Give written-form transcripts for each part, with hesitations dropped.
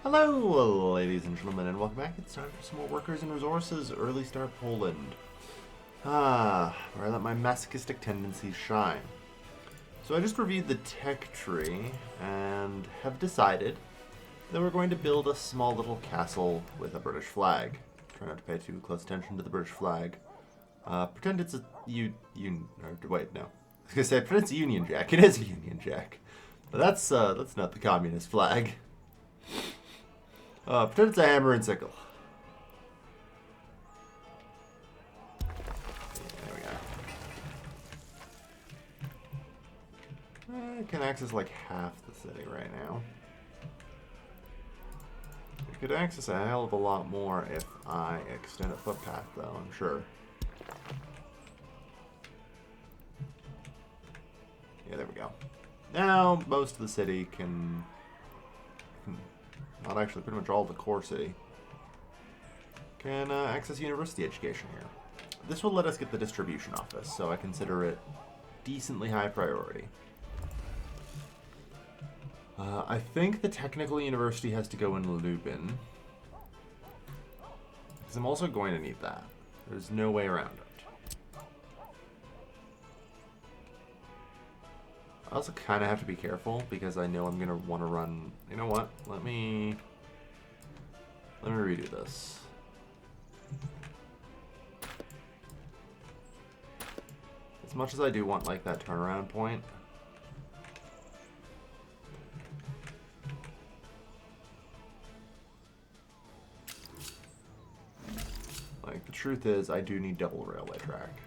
Hello, ladies and gentlemen, and welcome back. It's time for some more Workers and Resources, Early Start Poland. Where I let my masochistic tendencies shine. So I just reviewed the tech tree, and have decided that we're going to build a small little castle with a British flag. Try not to pay too close attention to the British flag. Pretend it's a wait, no. I was gonna say, pretend it's a Union Jack. It is a Union Jack. But that's not the communist flag. Pretend it's a hammer and sickle. There we go. I can access like half the city right now. I could access a hell of a lot more if I extend a footpath, though, I'm sure. Yeah, there we go. Now, most of the city can... Not actually, pretty much all of the core city can access university education here. This will let us get the distribution office, so I consider it decently high priority. I think the technical university has to go in Lubin, because I'm also going to need that. There's no way around it. I also kind of have to be careful because I know I'm going to want to run... You know what? Let me redo this. As much as I do want like that turnaround point, like the truth is I do need double railway track.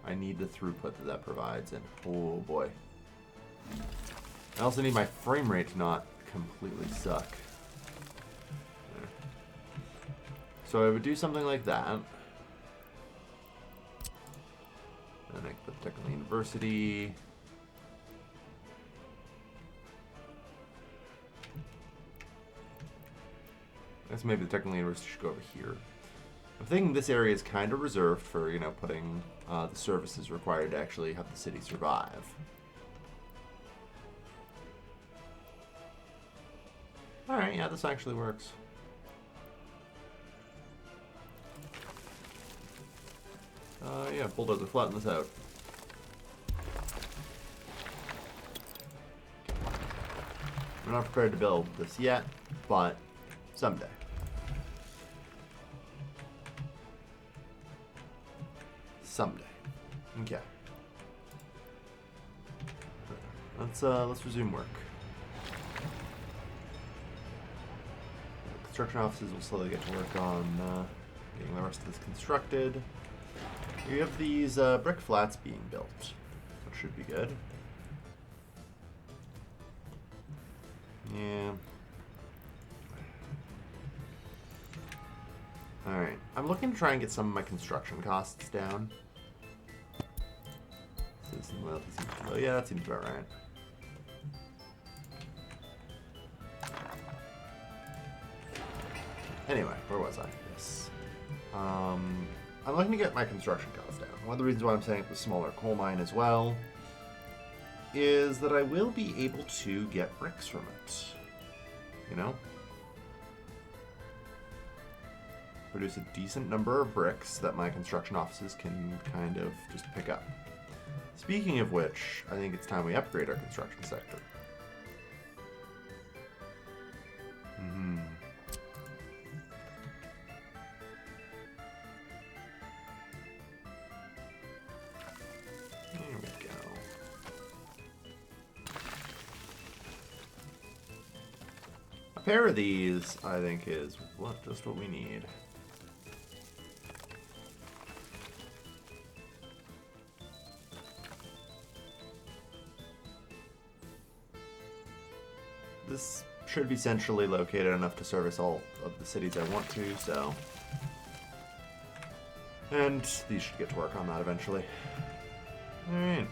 I need the throughput that provides, and oh boy. I also need my frame rate to not completely suck. Yeah. So I would do something like that. And like the technical university. I guess maybe the technical university should go over here. I'm thinking this area is kind of reserved for, you know, putting the services required to actually have the city survive. Alright, yeah, this actually works. Yeah, bulldozer, flatten this out. We're not prepared to build this yet, but someday. Someday. Okay. Let's resume work. Construction offices will slowly get to work on getting the rest of this constructed. We have these brick flats being built, which should be good. Yeah. Alright, I'm looking to try and get some of my construction costs down. Citizen loyalty seems low. Yeah, that seems about right. Anyway, where was I? Yes. I'm looking to get my construction costs down. One of the reasons why I'm setting up the smaller coal mine as well is that I will be able to get bricks from it. You know? Produce a decent number of bricks that my construction offices can kind of just pick up. Speaking of which, I think it's time we upgrade our construction sector. There we go. A pair of these, I think, is just what we need. This should be centrally located enough to service all of the cities I want to, so... And these should get to work on that eventually. Alright.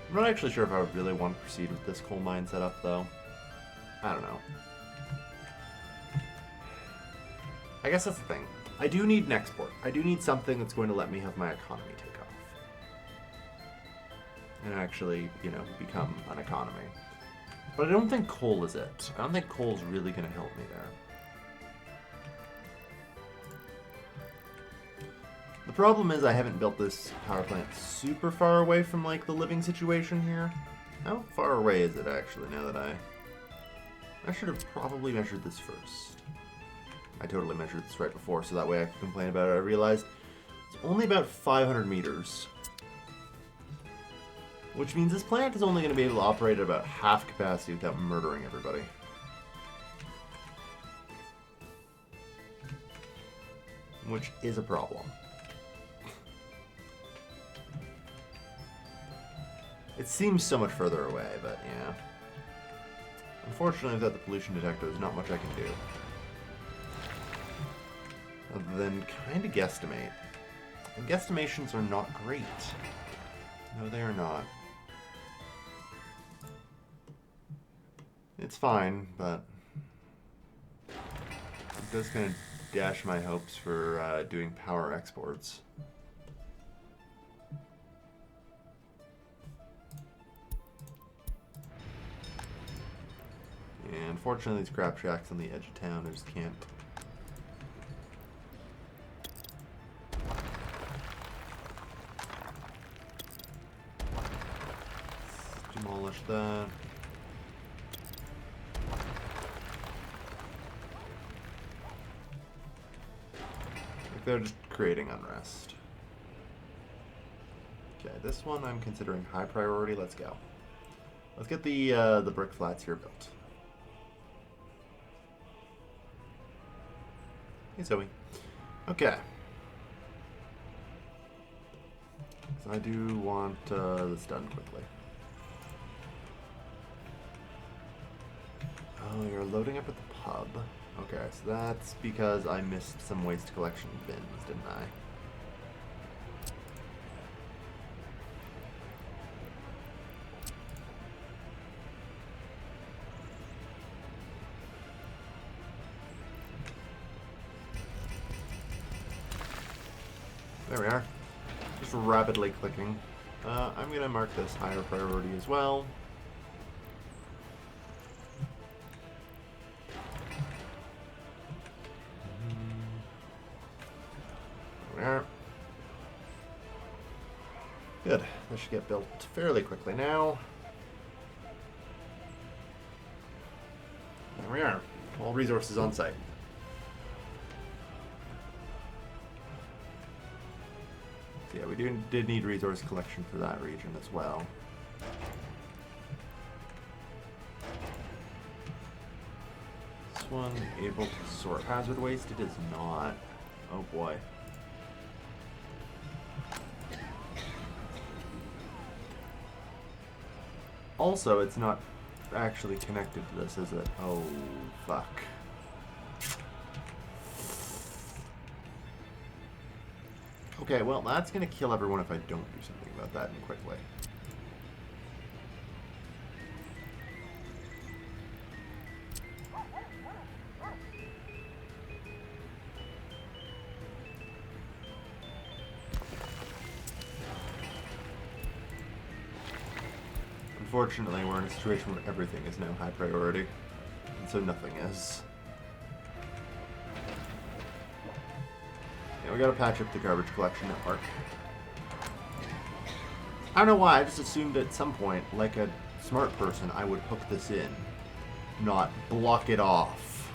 I'm not actually sure if I would really want to proceed with this coal mine setup, though. I don't know. I guess that's the thing. I do need an export. I do need something that's going to let me have my economy take off. And actually, you know, become an economy. But I don't think coal is it. I don't think coal's really going to help me there. The problem is I haven't built this power plant super far away from, like, the living situation here. How far away is it, actually, now that I should have probably measured this first. I totally measured this right before, so that way I could complain about it. I realized it's only about 500 meters. Which means this plant is only going to be able to operate at about half capacity without murdering everybody. Which is a problem. It seems so much further away, but yeah. Unfortunately, without the pollution detector, there's not much I can do. Other than kind of guesstimate. And guesstimations are not great. No, they are not. It's fine, but it does kind of dash my hopes for doing power exports. And unfortunately, these crap shacks on the edge of town, I just can't. Let's demolish that. They're just creating unrest. Okay, this one I'm considering high priority. Let's go. Let's get the brick flats here built. Hey, Zoe. Okay. So I do want this done quickly. Oh, you're loading up at the pub. Okay, so that's because I missed some waste collection bins, didn't I? There we are. Just rapidly clicking. I'm going to mark this higher priority as well. Good. This should get built fairly quickly now. There we are. All resources on site. So yeah, we did need resource collection for that region as well. This one able to sort hazard waste? It is not. Oh boy. Also, it's not actually connected to this, is it? Oh, fuck. Okay, well, that's going to kill everyone if I don't do something about that in quickly. Unfortunately, we're in a situation where everything is now high priority, and so nothing is. Yeah, we gotta patch up the garbage collection network. I don't know why, I just assumed at some point, like a smart person, I would hook this in, not block it off.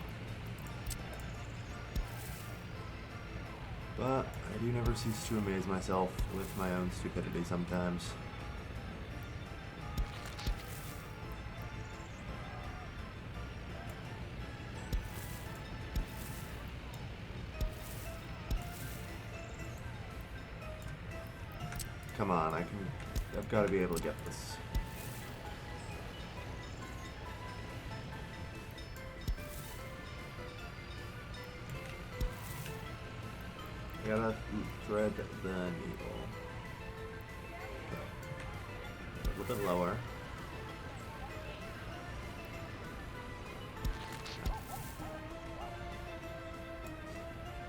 But I do never cease to amaze myself with my own stupidity sometimes. Come on, I've got to be able to get this. I gotta thread the needle. Okay. A little bit lower.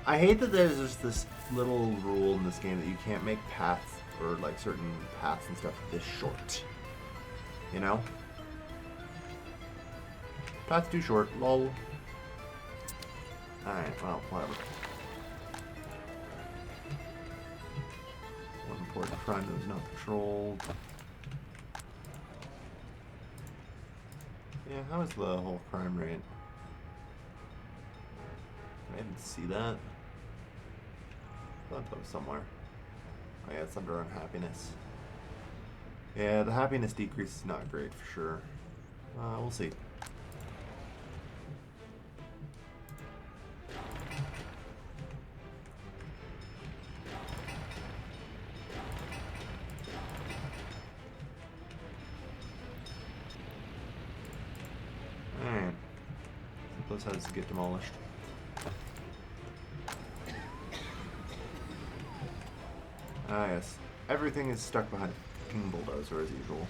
I hate that there's just this little rule in this game that you can't make paths or like certain paths and stuff this short. You know? Path's too short. Lol. Alright, well, whatever. One important crime that was not patrolled. Yeah, how is the whole crime rate? I didn't see that. I thought that was somewhere. Oh yeah, it's under unhappiness. Yeah, the happiness decrease is not great for sure. We'll see. Alright. Those houses get demolished. Ah yes. Everything is stuck behind a fucking bulldozer as usual.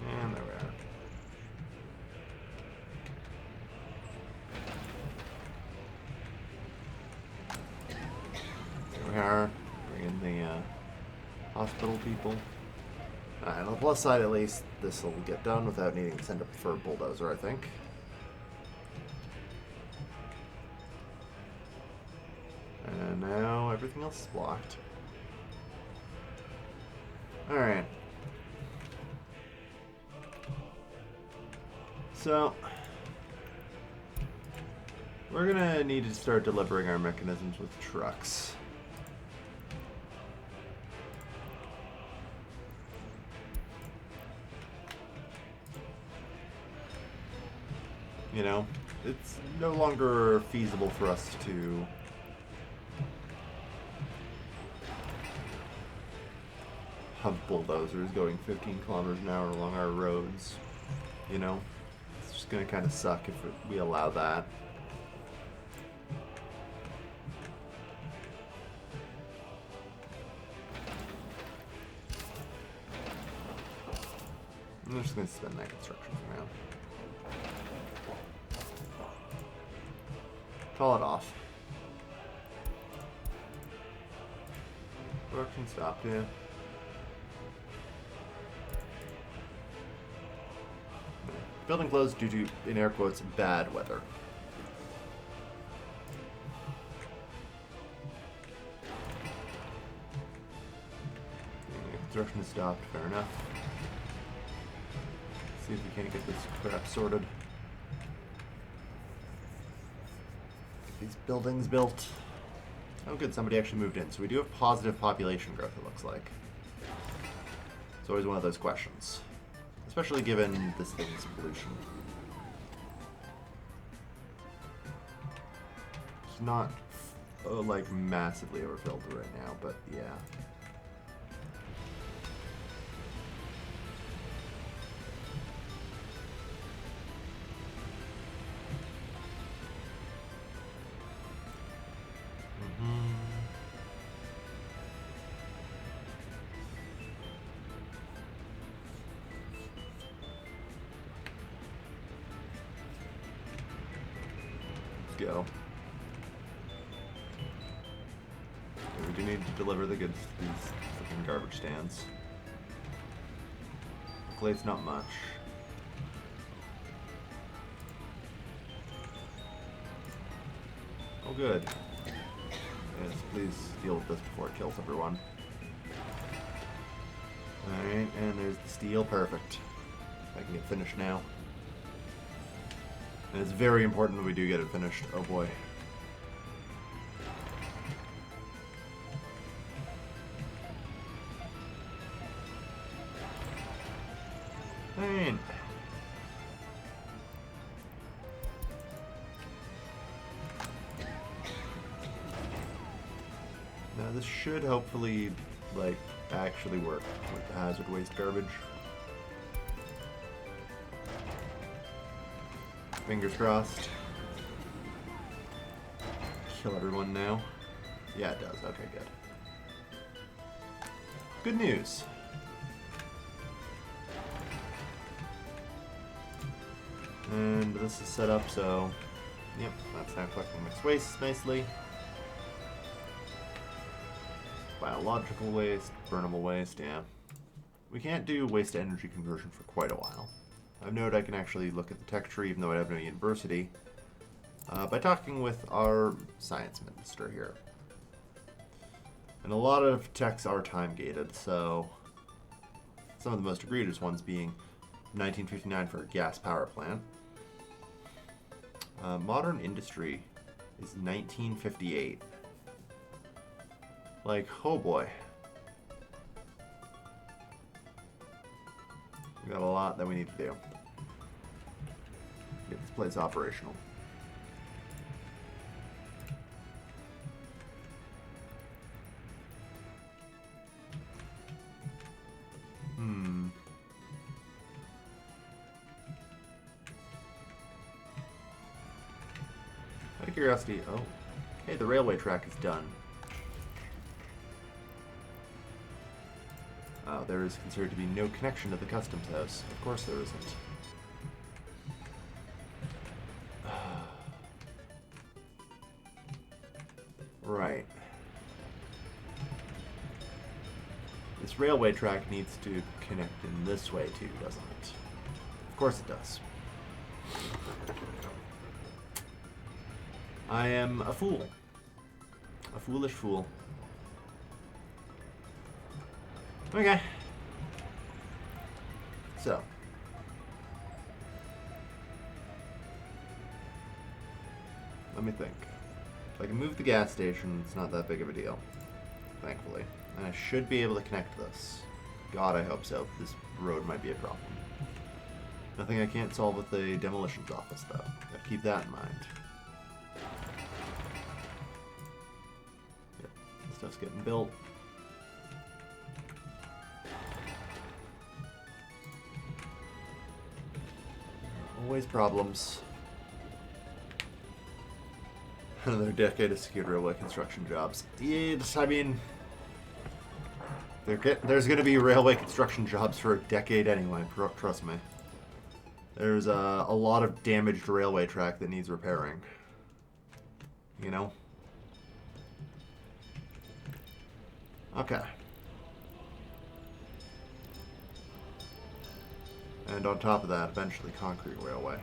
And there we are. There we are. Bring in the hospital people. Alright, on the plus side at least, this will get done without needing to send up for a bulldozer, I think. And now everything else is blocked. Alright. So, we're gonna need to start delivering our mechanisms with trucks. You know, it's no longer feasible for us to have bulldozers going 15 kilometers an hour along our roads. You know, it's just going to kind of suck if we allow that. I'm just going to spend that construction for now. Call it off. Production stopped, yeah. Building closed due to, in air quotes, bad weather. Construction is stopped, fair enough. Let's see if we can't get this crap sorted. These buildings built. Oh good, somebody actually moved in. So we do have positive population growth, it looks like. It's always one of those questions. Especially given this thing's pollution. It's not, like, massively overfilled right now, but yeah. Go. Okay, we do need to deliver the goods to these freaking garbage stands. Luckily it's not much. Oh good. Yes, please deal with this before it kills everyone. Alright, and there's the steel. Perfect. I can get finished now. And it's very important that we do get it finished. Oh boy. Man. Now this should hopefully, like, actually work with the hazard waste garbage. Fingers crossed. Kill everyone now. Yeah, it does. Okay, good. Good news. And this is set up so, yep, that's now collecting mixed wastes nicely. Biological waste, burnable waste, yeah. We can't do waste to energy conversion for quite a while. I've noted I can actually look at the tech tree even though I have no university by talking with our science minister here. And a lot of techs are time gated, so some of the most egregious ones being 1959 for a gas power plant. Modern industry is 1958. Like, oh boy. We got a lot that we need to do. Get this place operational. Out of curiosity, oh, hey, the railway track is done. Oh, there is considered to be no connection to the customs house. Of course there isn't. Right. This railway track needs to connect in this way too, doesn't it? Of course it does. I am a fool. A foolish fool. Okay. So. Let me think. If I can move the gas station, it's not that big of a deal. Thankfully. And I should be able to connect this. God, I hope so. This road might be a problem. Nothing I can't solve with the demolitions office, though. Gotta keep that in mind. Yep, this stuff's getting built. Always problems. Another decade of secured railway construction jobs. Yeah, I mean, there's going to be railway construction jobs for a decade anyway, trust me. There's a lot of damaged railway track that needs repairing. You know? Okay. And on top of that, eventually concrete railway.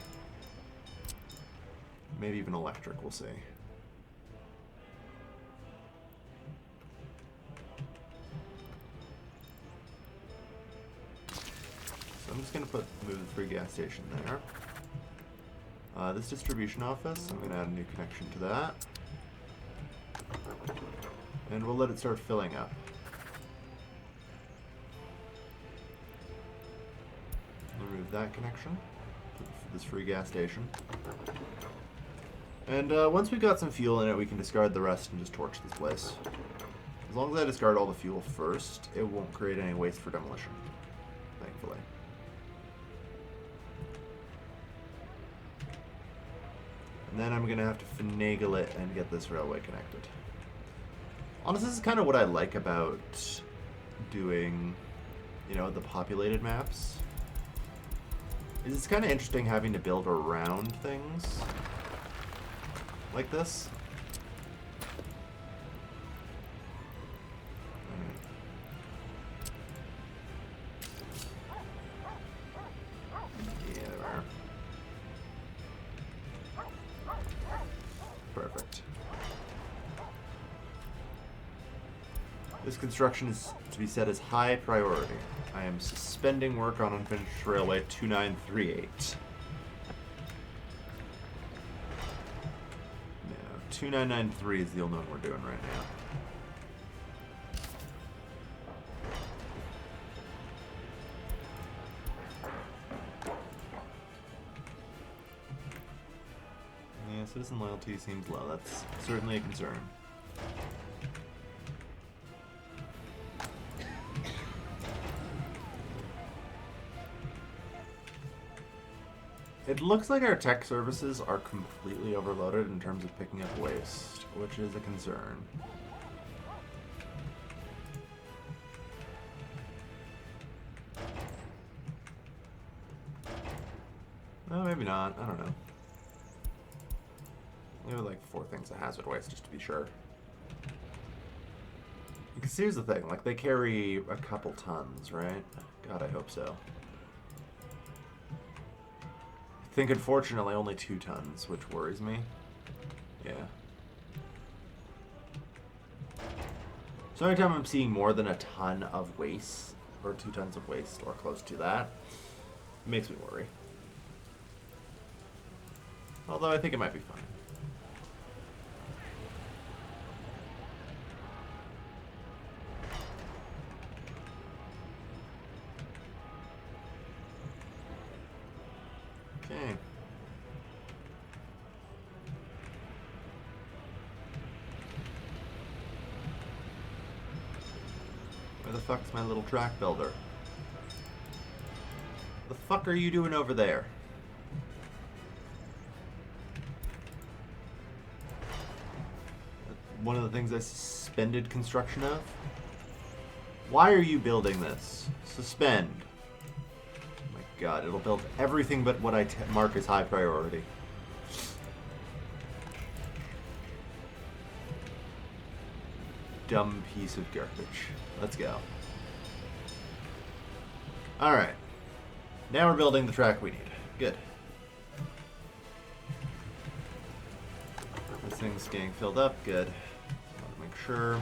Maybe even electric, we'll see. So I'm just going to move the free gas station there. This distribution office, I'm going to add a new connection to that. And we'll let it start filling up. Remove that connection for this free gas station. And once we've got some fuel in it, we can discard the rest and just torch this place. As long as I discard all the fuel first, it won't create any waste for demolition, thankfully. And then I'm going to have to finagle it and get this railway connected. Honestly, this is kind of what I like about doing, you know, the populated maps. It's kind of interesting having to build around things like this. Yeah, there are. Perfect. This construction is to be set as high priority. I am suspending work on unfinished railway 2938. No, 2993 is the only one we're doing right now. Yeah, citizen loyalty seems low. That's certainly a concern. It looks like our tech services are completely overloaded in terms of picking up waste, which is a concern. Oh, maybe not. I don't know. Maybe like 4 things of hazard waste just to be sure. Because here's the thing, like they carry a couple tons, right? God, I hope so. I think unfortunately only 2 tons, which worries me. Yeah. So anytime I'm seeing more than a ton of waste, or 2 tons of waste, or close to that, it makes me worry. Although I think it might be fine. Okay. Where the fuck's my little track builder? The fuck are you doing over there? One of the things I suspended construction of? Why are you building this? Suspend. Oh my god, it'll build everything but what I mark as high priority. Dumb piece of garbage. Let's go. Alright. Now we're building the track we need. Good. This thing's getting filled up. Good. Want to make sure.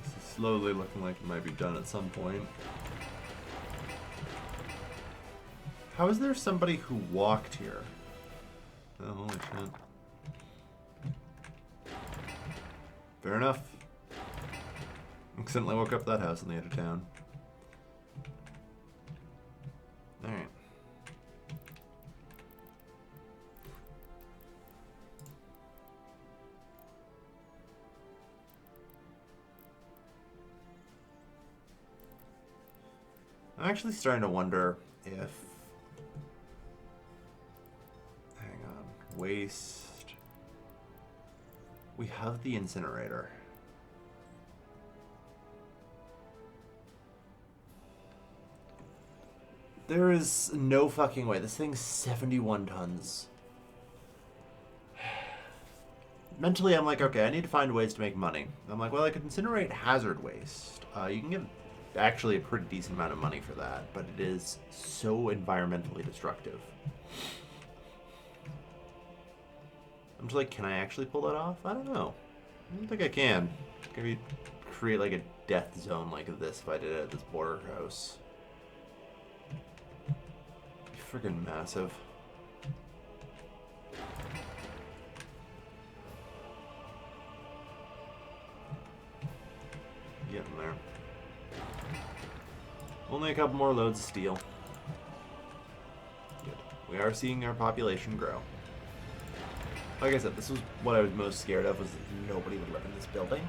This is slowly looking like it might be done at some point. How is there somebody who walked here? Oh, holy shit. Fair enough. Accidentally woke up that house on the edge of town. Alright. I'm actually starting to wonder if... Hang on. Waste... We have the incinerator. There is no fucking way. This thing's 71 tons. Mentally, I'm like, okay, I need to find ways to make money. I'm like, well, I could incinerate hazard waste. You can get actually a pretty decent amount of money for that, but it is so environmentally destructive. I'm just like, can I actually pull that off? I don't know. I don't think I can. Maybe create like a death zone like this if I did it at this border house. Friggin' massive. Getting there. Only a couple more loads of steel. Good. We are seeing our population grow. Like I said, this was what I was most scared of, was that nobody would live in this building.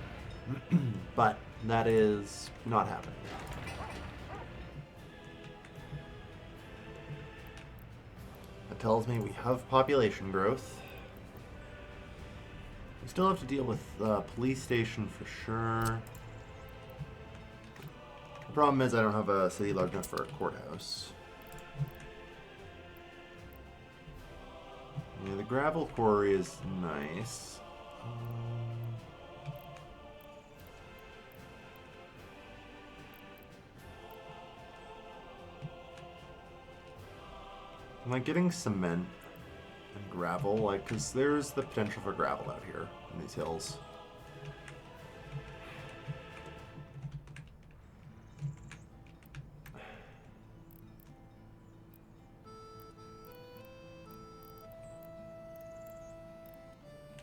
But that is not happening. That tells me we have population growth. We still have to deal with the police station for sure. The problem is I don't have a city large enough for a courthouse. Yeah, the gravel quarry is nice. I'm like getting cement and gravel, like, because there's the potential for gravel out here in these hills.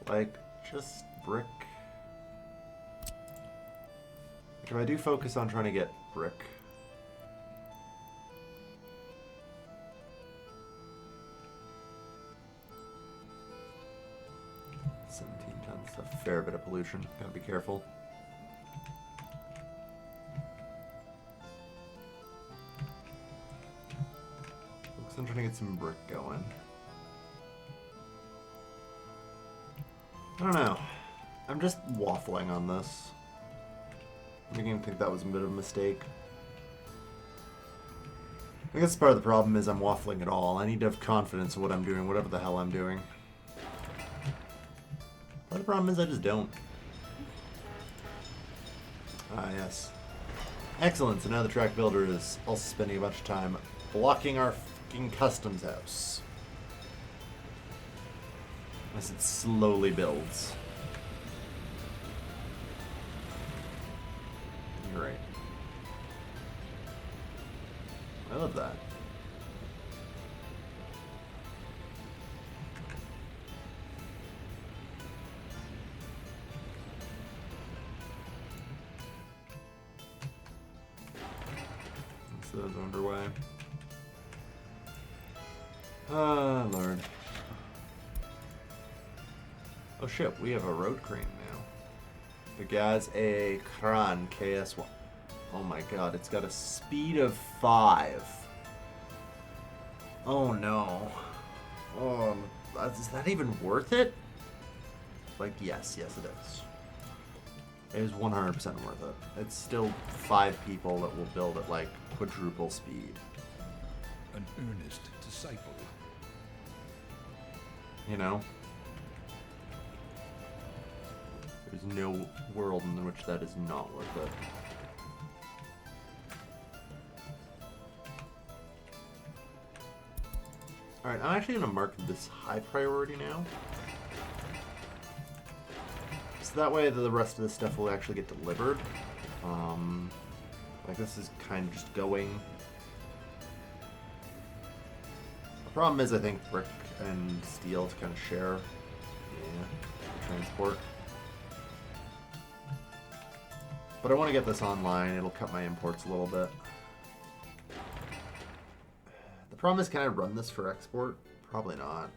Like, just brick. Like, if I do focus on trying to get brick. That's a fair bit of pollution. Gotta be careful. Looks like I'm trying to get some brick going. I don't know. I'm just waffling on this. I'm beginning to think that was a bit of a mistake. I guess part of the problem is I'm waffling at all. I need to have confidence in what I'm doing, whatever the hell I'm doing. But the problem is I just don't. Ah, yes. Excellent, so now the track builder is also spending a bunch of time blocking our fucking customs house. As it slowly builds. You're right. I love that. So that's underway. Ah, Lord. Oh shit, we have a road crane now. The guy's a Kran KS1. Oh my god, it's got a speed of 5. Oh no. Oh, is that even worth it? Like, yes, it is. It is 100% worth it. It's still 5 people that will build at like quadruple speed. An earnest disciple. You know? There's no world in which that is not worth it. Alright, I'm actually going to mark this high priority now. So that way the rest of this stuff will actually get delivered. Like this is kind of just going. The problem is I think brick and steel to kind of share the transport. But I want to get this online. It'll cut my imports a little bit. The problem is, can I run this for export? Probably not.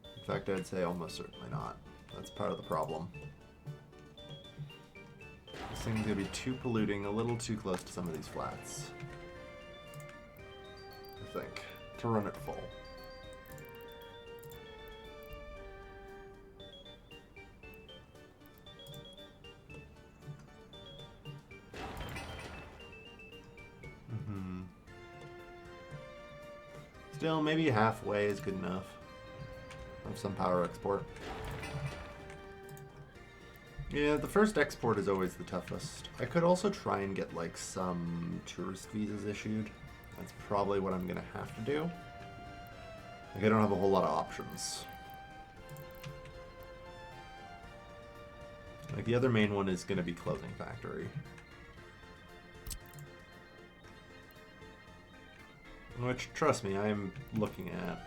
In fact, I'd say almost certainly not. That's part of the problem. This thing's going to be too polluting, a little too close to some of these flats. I think, to run it full. Still, maybe halfway is good enough. Of some power export. Yeah, the first export is always the toughest. I could also try and get like some tourist visas issued. That's probably what I'm gonna have to do. Like I don't have a whole lot of options. Like the other main one is gonna be clothing factory. Which, trust me, I'm looking at.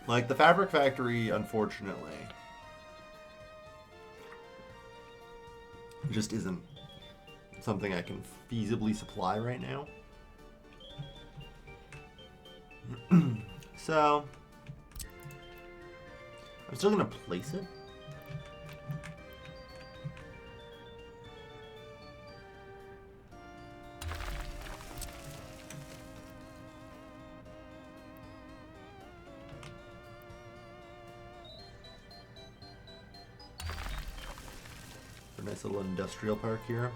Like, the fabric factory, unfortunately, just isn't something I can feasibly supply right now. So, I'm still going to place it. Nice little industrial park here.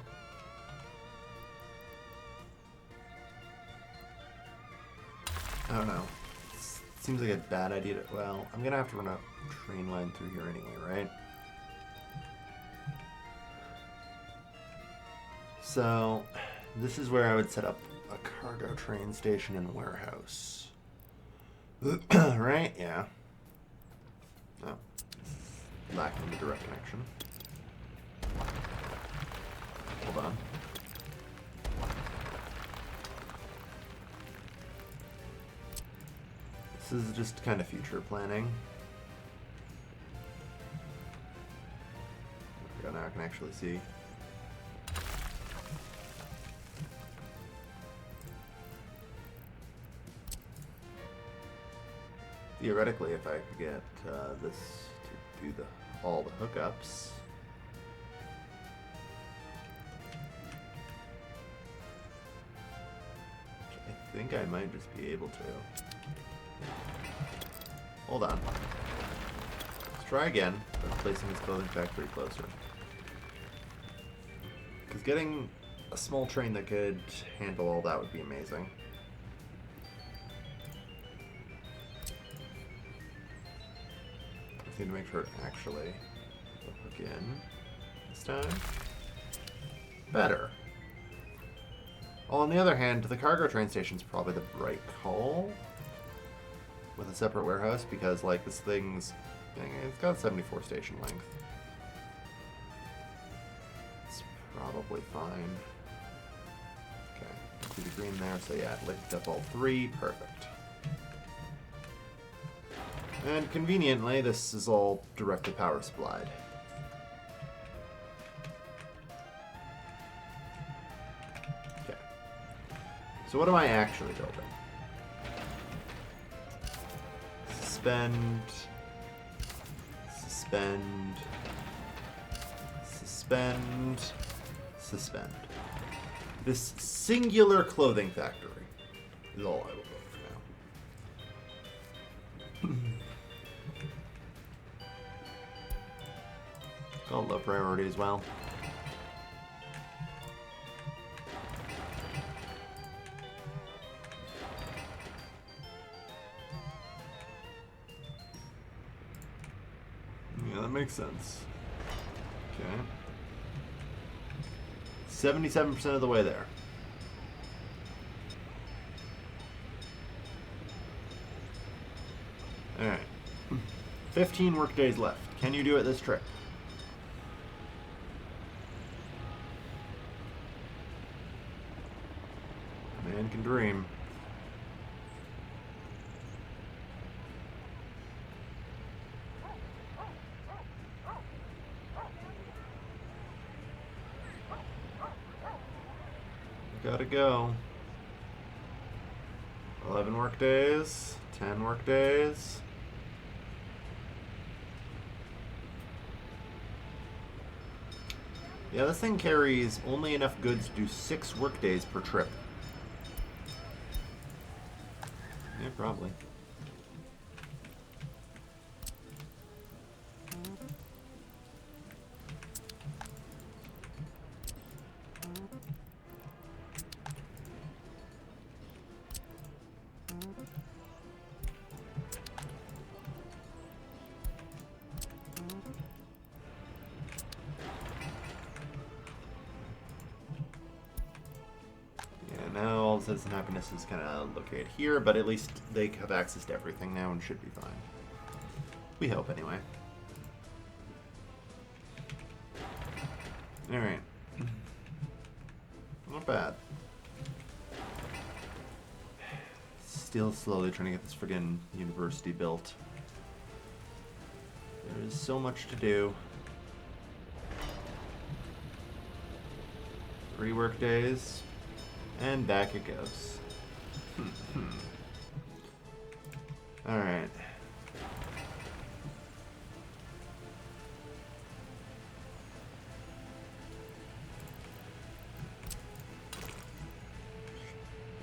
I don't know. It seems like a bad idea to... Well, I'm going to have to run a train line through here anyway, right? So, this is where I would set up a cargo train station and warehouse. Right? Yeah. Oh. Lacking the direct connection. Hold on. This is just kind of future planning. There we go, now I can actually see. Theoretically, if I could get this to do all the hookups. I think I might just be able to. Hold on. Let's try again, by placing his clothing factory closer. Because getting a small train that could handle all that would be amazing. Just need to make sure it actually will hook in this time. Better. Well, on the other hand, the cargo train station's probably the right call with a separate warehouse because, like, this thing's... It's got a 74 station length. It's probably fine. Okay, see the green there, so yeah, it linked up all three. Perfect. And conveniently, this is all directly power supplied. Okay. So what am I actually building? Suspend. Suspend. Suspend. Suspend. This singular clothing factory is all I will build for now. Got low priority as well. Yeah, that makes sense. Okay. 77% of the way there. Alright. 15 work days left. Can you do it this trip? Man can dream. Gotta go. 11 work days, 10 work days. Yeah, this thing carries only enough goods to do 6 work days per trip. Yeah, probably. Now all citizen happiness is kind of located here, but at least they have access to everything now and should be fine. We hope, anyway. Alright. Not bad. Still slowly trying to get this friggin' university built. There is so much to do. 3 work days. And back it goes. Alright.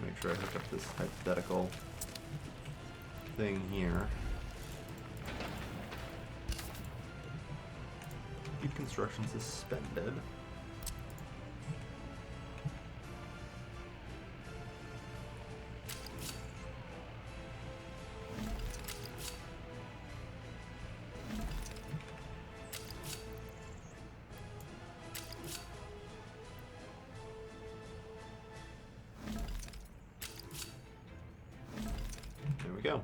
Make sure I hook up this hypothetical thing here. Keep construction suspended. There we go.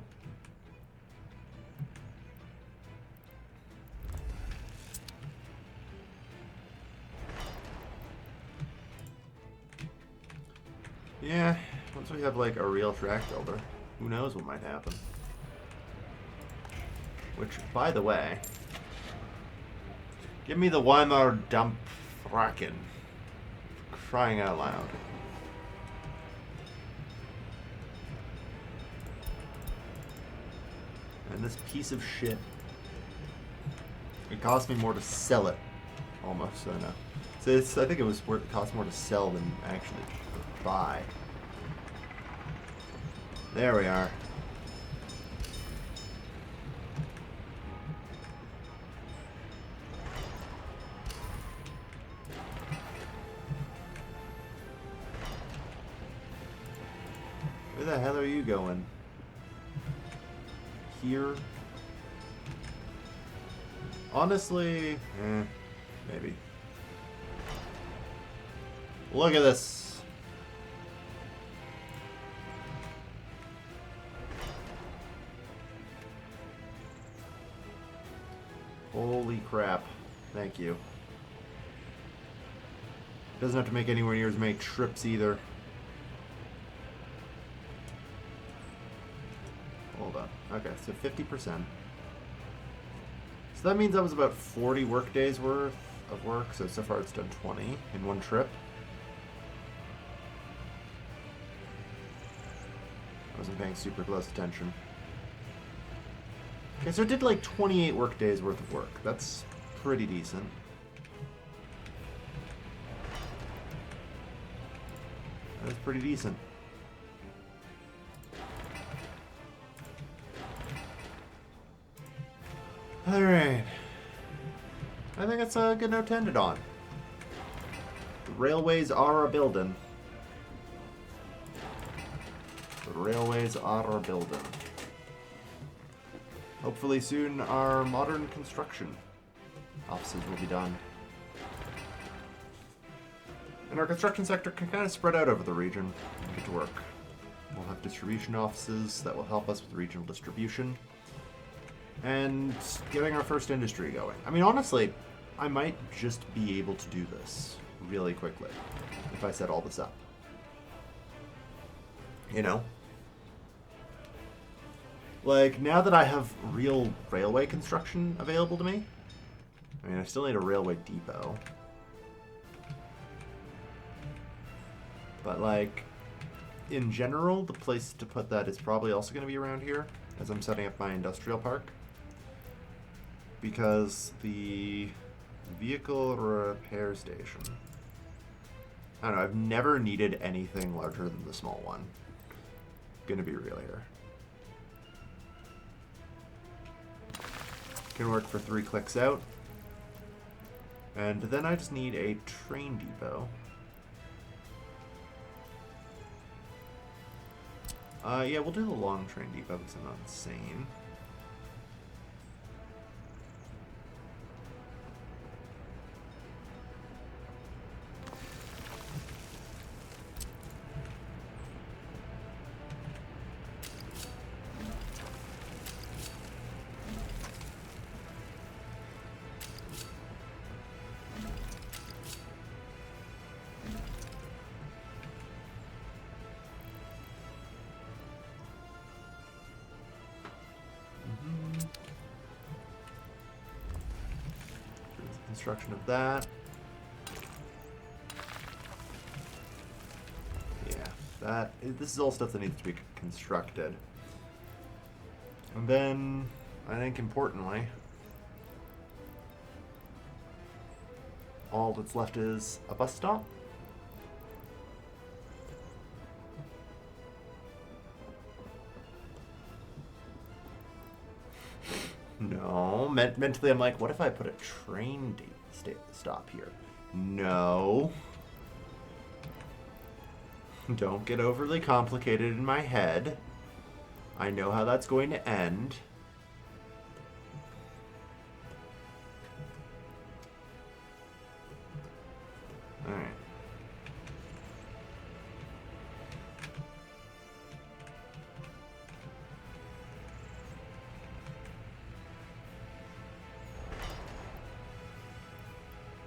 Yeah, once we have like a real track builder, who knows what might happen. Which, by the way, give me the Weimar dump Fracken. Crying out loud. And this piece of shit. It cost me more to sell it. Almost, I know. So it's, I think it was worth, it cost more to sell than actually buy. There we are. Where the hell are you going? Here? Honestly, maybe. Look at this. Holy crap. Thank you. Doesn't have to make anywhere near as many trips either. Hold on. Okay, so 50%. So that means that was about 40 work days worth of work. So far it's done 20 in one trip. I wasn't paying super close attention. Okay, so it did like 28 work days worth of work. That's pretty decent. That's pretty decent. Alright. I think it's a good note to end it on. The railways are a building. The railways are a building. Hopefully soon our modern construction offices will be done. And our construction sector can kind of spread out over the region and get to work. We'll have distribution offices that will help us with regional distribution. And getting our first industry going. I mean, honestly, I might just be able to do this really quickly if I set all this up. You know? Like, now that I have real railway construction available to me, I mean, I still need a railway depot. But, like, in general, the place to put that is probably also going to be around here, as I'm setting up my industrial park. Because the vehicle repair station... I don't know, I've never needed anything larger than the small one. Gonna be real here. Can work for 3 clicks out. And then I just need a train depot. Yeah, we'll do the long train depot because I'm not insane. Construction of that. Yeah, this is all stuff that needs to be constructed. And then, I think importantly, all that's left is a bus stop. No, mentally I'm like, what if I put a train stop here? No. Don't get overly complicated in my head. I know how that's going to end. Alright.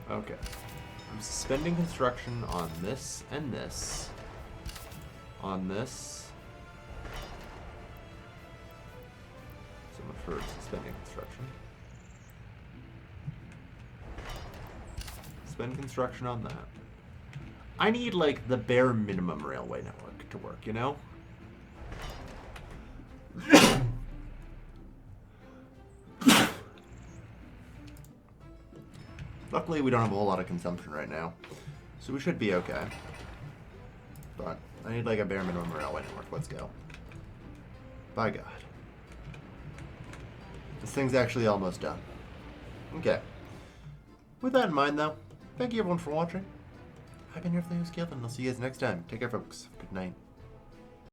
Okay. I'm suspending construction on this and this. On this. So I'm for suspending construction. Suspend construction on that. I need, like, the bare minimum railway network to work, you know? Luckily, we don't have a whole lot of consumption right now, so we should be okay. But I need, like, a bare minimum railway network. Let's go. By God. This thing's actually almost done. Okay. With that in mind, though, thank you everyone for watching. I've been your Skilled, and I'll see you guys next time. Take care, folks. Good night.